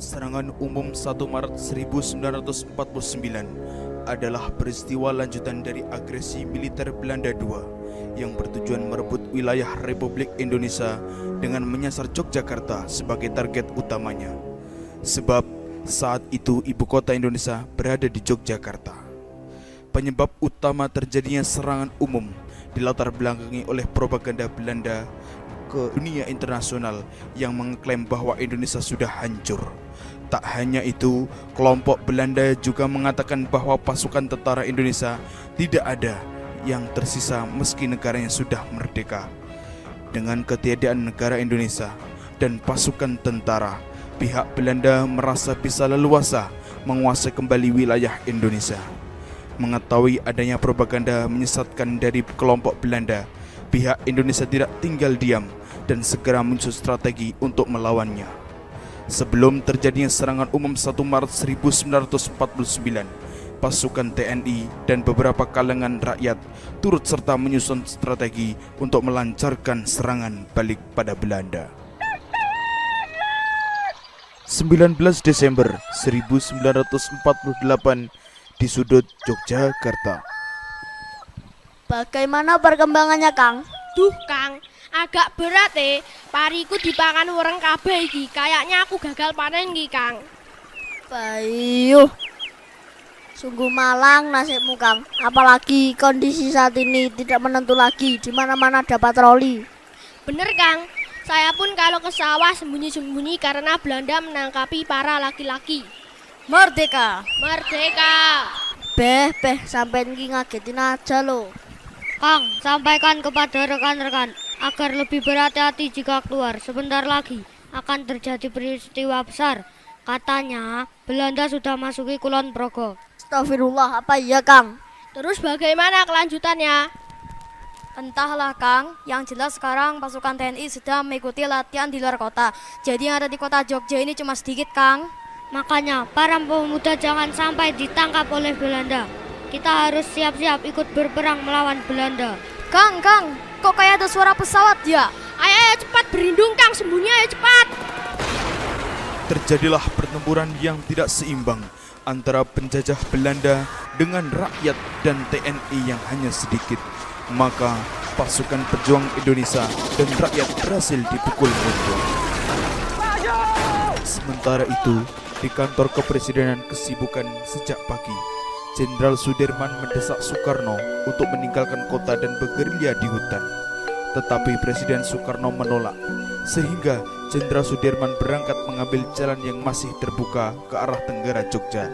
Serangan umum 1 Maret 1949 adalah peristiwa lanjutan dari agresi militer Belanda II yang bertujuan merebut wilayah Republik Indonesia dengan menyasar Yogyakarta sebagai target utamanya. Sebab saat itu ibu kota Indonesia berada di Yogyakarta. Penyebab utama terjadinya serangan umum dilatar belakangi oleh propaganda Belanda ke dunia internasional yang mengklaim bahwa Indonesia sudah hancur. Tak hanya itu, kelompok Belanda juga mengatakan bahwa pasukan tentara Indonesia tidak ada yang tersisa meski negaranya sudah merdeka. Dengan ketiadaan negara Indonesia dan pasukan tentara, pihak Belanda merasa bisa leluasa menguasai kembali wilayah Indonesia. Mengetahui adanya propaganda menyesatkan dari kelompok Belanda, pihak Indonesia tidak tinggal diam dan segera muncul strategi untuk melawannya. Sebelum terjadinya serangan umum 1 Maret 1949, pasukan TNI dan beberapa kalangan rakyat turut serta menyusun strategi untuk melancarkan serangan balik pada Belanda. 19 Desember 1948 di sudut Yogyakarta. Bagaimana perkembangannya, Kang? Duh, Kang, agak berat pariku dipangan wereng kabeh iki. Kayaknya aku gagal panen iki, Kang. Bayu, sungguh malang nasibmu, Kang. Apalagi kondisi saat ini tidak menentu lagi, di mana-mana ada patroli. Bener, Kang. Saya pun kalau ke sawah sembunyi-sembunyi karena Belanda menangkapi para laki-laki. Merdeka! Merdeka! Beh, sampai ini ngagetin aja loh. Kang, sampaikan kepada rekan-rekan agar lebih berhati-hati jika keluar. Sebentar lagi akan terjadi peristiwa besar. Katanya Belanda sudah masuki Kulon Progo. Astagfirullah, apa iya, Kang? Terus bagaimana kelanjutannya? Entahlah, Kang. Yang jelas sekarang pasukan TNI sedang mengikuti latihan di luar kota. Jadi yang ada di kota Jogja ini cuma sedikit, Kang. Makanya para pemuda jangan sampai ditangkap oleh Belanda. Kita harus siap-siap ikut berperang melawan Belanda. Kang, kok kayak ada suara pesawat ya? Ayo cepat berlindung, Kang, sembunyi ayo cepat. Terjadilah pertempuran yang tidak seimbang antara penjajah Belanda dengan rakyat dan TNI yang hanya sedikit. Maka pasukan pejuang Indonesia dan rakyat berhasil dipukul mundur. Sementara itu, di kantor kepresidenan kesibukan sejak pagi. Jenderal Sudirman mendesak Soekarno untuk meninggalkan kota dan bergerilya di hutan. Tetapi Presiden Soekarno menolak, sehingga Jenderal Sudirman berangkat mengambil jalan yang masih terbuka ke arah tenggara Jogja.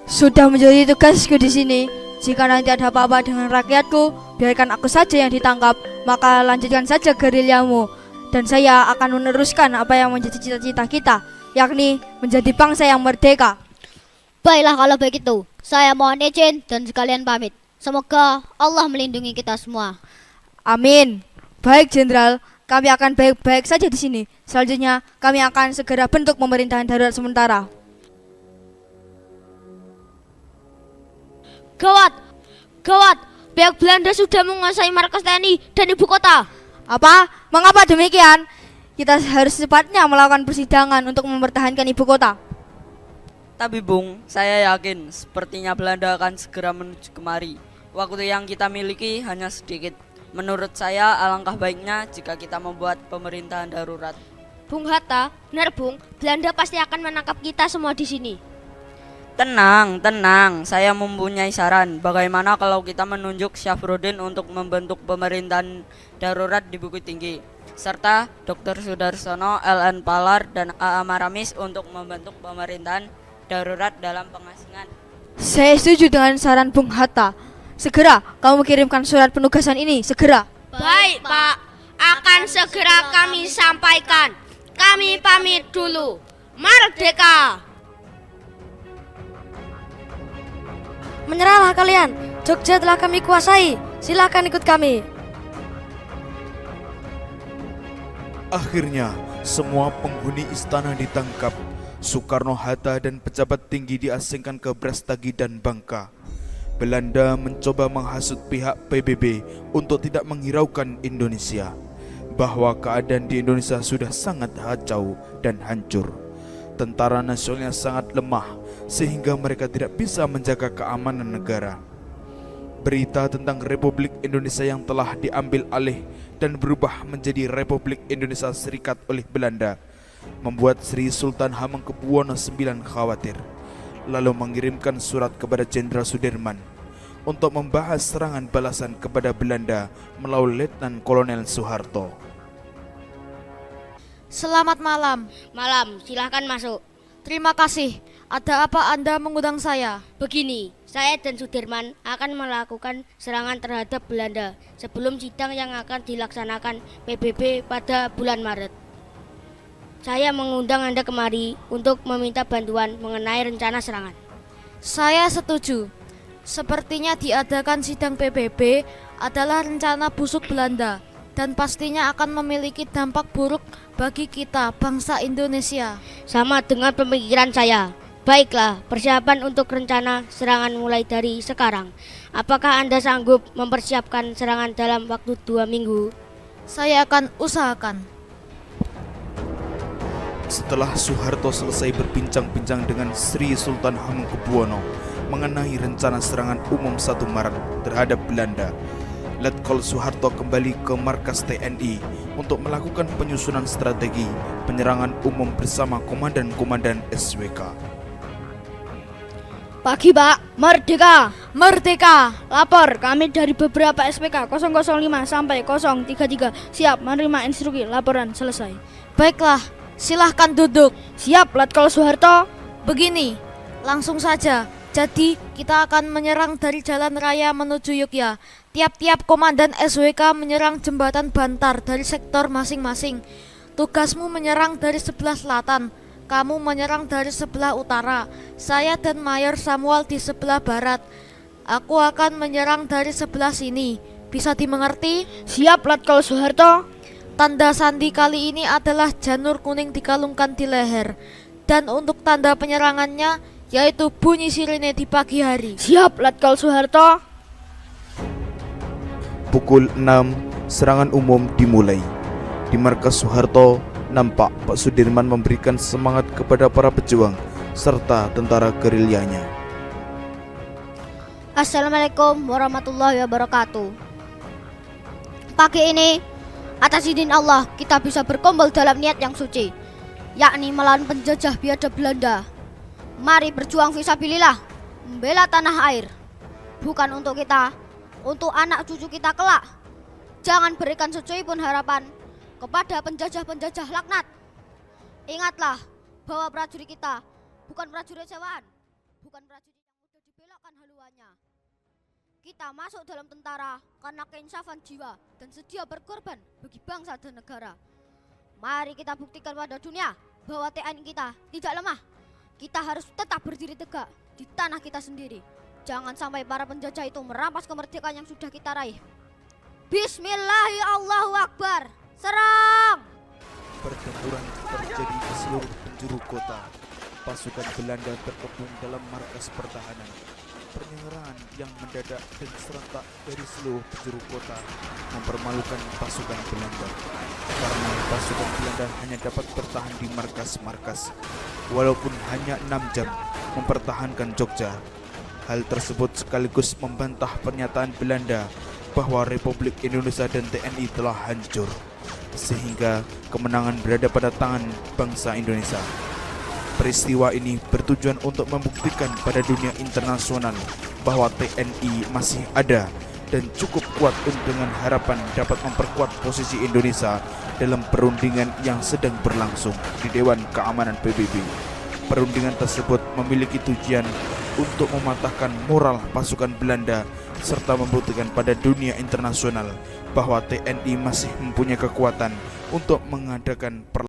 Sudah menjadi tugasku di sini. Jika nanti ada apa-apa dengan rakyatku, biarkan aku saja yang ditangkap. Maka lanjutkan saja gerilyamu, dan saya akan meneruskan apa yang menjadi cita-cita kita, yakni menjadi bangsa yang merdeka. Baiklah kalau begitu, saya mohon izin dan sekalian pamit. Semoga Allah melindungi kita semua. Amin. Baik, Jenderal, kami akan baik-baik saja di sini. Selanjutnya, kami akan segera bentuk pemerintahan darurat sementara. Gawat, pihak Belanda sudah menguasai markas TNI dan ibu kota. Apa? Mengapa demikian? Kita harus secepatnya melakukan persidangan untuk mempertahankan ibu kota. Tapi Bung, saya yakin sepertinya Belanda akan segera menuju kemari. Waktu yang kita miliki hanya sedikit. Menurut saya alangkah baiknya jika kita membuat pemerintahan darurat. Bung Hatta, benar Bung, Belanda pasti akan menangkap kita semua di sini. Tenang, saya mempunyai saran. Bagaimana kalau kita menunjuk Syafruddin untuk membentuk pemerintahan darurat di Bukit Tinggi, serta Dr. Sudarsono, LN Palar, dan A.A. Maramis untuk membentuk pemerintahan darurat dalam pengasingan. Saya setuju dengan saran Bung Hatta. Segera kamu kirimkan surat penugasan ini, segera. Baik, Pak. Akan segera kami sampaikan. Kami pamit dulu. Merdeka! Menyerahlah kalian, Jogja telah kami kuasai. Silakan ikut kami. Akhirnya, semua penghuni istana ditangkap. Soekarno, Hatta, dan pejabat tinggi diasingkan ke Brastagi dan Bangka. Belanda mencoba menghasut pihak PBB untuk tidak menghiraukan Indonesia, bahwa keadaan di Indonesia sudah sangat kacau dan hancur. tentara nasionalnya sangat lemah sehingga mereka tidak bisa menjaga keamanan negara. Berita tentang Republik Indonesia yang telah diambil alih dan berubah menjadi Republik Indonesia Serikat oleh Belanda membuat Sri Sultan Hamengkubuwono IX khawatir, lalu mengirimkan surat kepada Jenderal Sudirman untuk membahas serangan balasan kepada Belanda melalui Letnan Kolonel Soeharto. Selamat malam. Malam, silahkan masuk. Terima kasih. Ada apa Anda mengundang saya? Begini, saya dan Sudirman akan melakukan serangan terhadap Belanda sebelum sidang yang akan dilaksanakan PBB pada bulan Maret. Saya mengundang Anda kemari untuk meminta bantuan mengenai rencana serangan. Saya setuju. Sepertinya diadakan sidang PBB adalah rencana busuk Belanda dan pastinya akan memiliki dampak buruk bagi kita, bangsa Indonesia. Sama dengan pemikiran saya. Baiklah, persiapan untuk rencana serangan mulai dari sekarang. Apakah Anda sanggup mempersiapkan serangan dalam waktu 2 minggu? Saya akan usahakan. Setelah Soeharto selesai berbincang-bincang dengan Sri Sultan Hamengkubuwono mengenai rencana serangan umum 1 Maret terhadap Belanda, Letkol Soeharto kembali ke markas TNI untuk melakukan penyusunan strategi penyerangan umum bersama komandan-komandan SWK. Pagi Pak, merdeka! Merdeka! Lapor, kami dari beberapa SPK 005 sampai 033 siap menerima instruksi, laporan selesai. Baiklah, silahkan duduk. Siap, Letkol Soeharto. Begini, langsung saja. Jadi kita akan menyerang dari jalan raya menuju Yogyakarta. Tiap-tiap komandan SWK menyerang jembatan Bantar dari sektor masing-masing. Tugasmu menyerang dari sebelah selatan, kamu menyerang dari sebelah utara. Saya dan Mayor Samuel di sebelah barat. Aku akan menyerang dari sebelah sini. Bisa dimengerti? Siap, Letkol Soeharto. Tanda sandi kali ini adalah janur kuning dikalungkan di leher. Dan untuk tanda penyerangannya yaitu bunyi sirine di pagi hari. Siap, Letkol Soeharto. Pukul 6, serangan umum dimulai. Di markas Soeharto, nampak Pak Sudirman memberikan semangat kepada para pejuang serta tentara gerilyanya. Assalamualaikum warahmatullahi wabarakatuh. Pagi ini, atas izin Allah, kita bisa berkumpul dalam niat yang suci, yakni melawan penjajah biadab Belanda. Mari berjuang fisabilillah, membela tanah air. Bukan untuk kita, untuk anak cucu kita kelak. Jangan berikan secuil pun harapan kepada penjajah-penjajah laknat. Ingatlah bahwa prajurit kita bukan prajurit sewaan, bukan prajurit yang mudah dibelokkan haluannya. Kita masuk dalam tentara karena keinsafan jiwa dan sedia berkorban bagi bangsa dan negara. Mari kita buktikan pada dunia bahwa TNI kita tidak lemah. Kita harus tetap berdiri tegak di tanah kita sendiri. Jangan sampai para penjajah itu merampas kemerdekaan yang sudah kita raih. Bismillahirrahmanirrahim, Allahu Akbar. Serang! Pertempuran terjadi di seluruh penjuru kota. Pasukan Belanda terkepung dalam markas pertahanan. Penyerangan yang mendadak dan serentak dari seluruh penjuru kota mempermalukan pasukan Belanda, karena pasukan Belanda hanya dapat bertahan di markas-markas walaupun hanya 6 jam mempertahankan Jogja. Hal tersebut sekaligus membantah pernyataan Belanda bahwa Republik Indonesia dan TNI telah hancur, sehingga kemenangan berada pada tangan bangsa Indonesia. Peristiwa ini bertujuan untuk membuktikan pada dunia internasional bahwa TNI masih ada dan cukup kuat dengan harapan dapat memperkuat posisi Indonesia dalam perundingan yang sedang berlangsung di Dewan Keamanan PBB. Perundingan tersebut memiliki tujuan untuk mematahkan moral pasukan Belanda serta membuktikan pada dunia internasional bahwa TNI masih mempunyai kekuatan untuk mengadakan perlawanan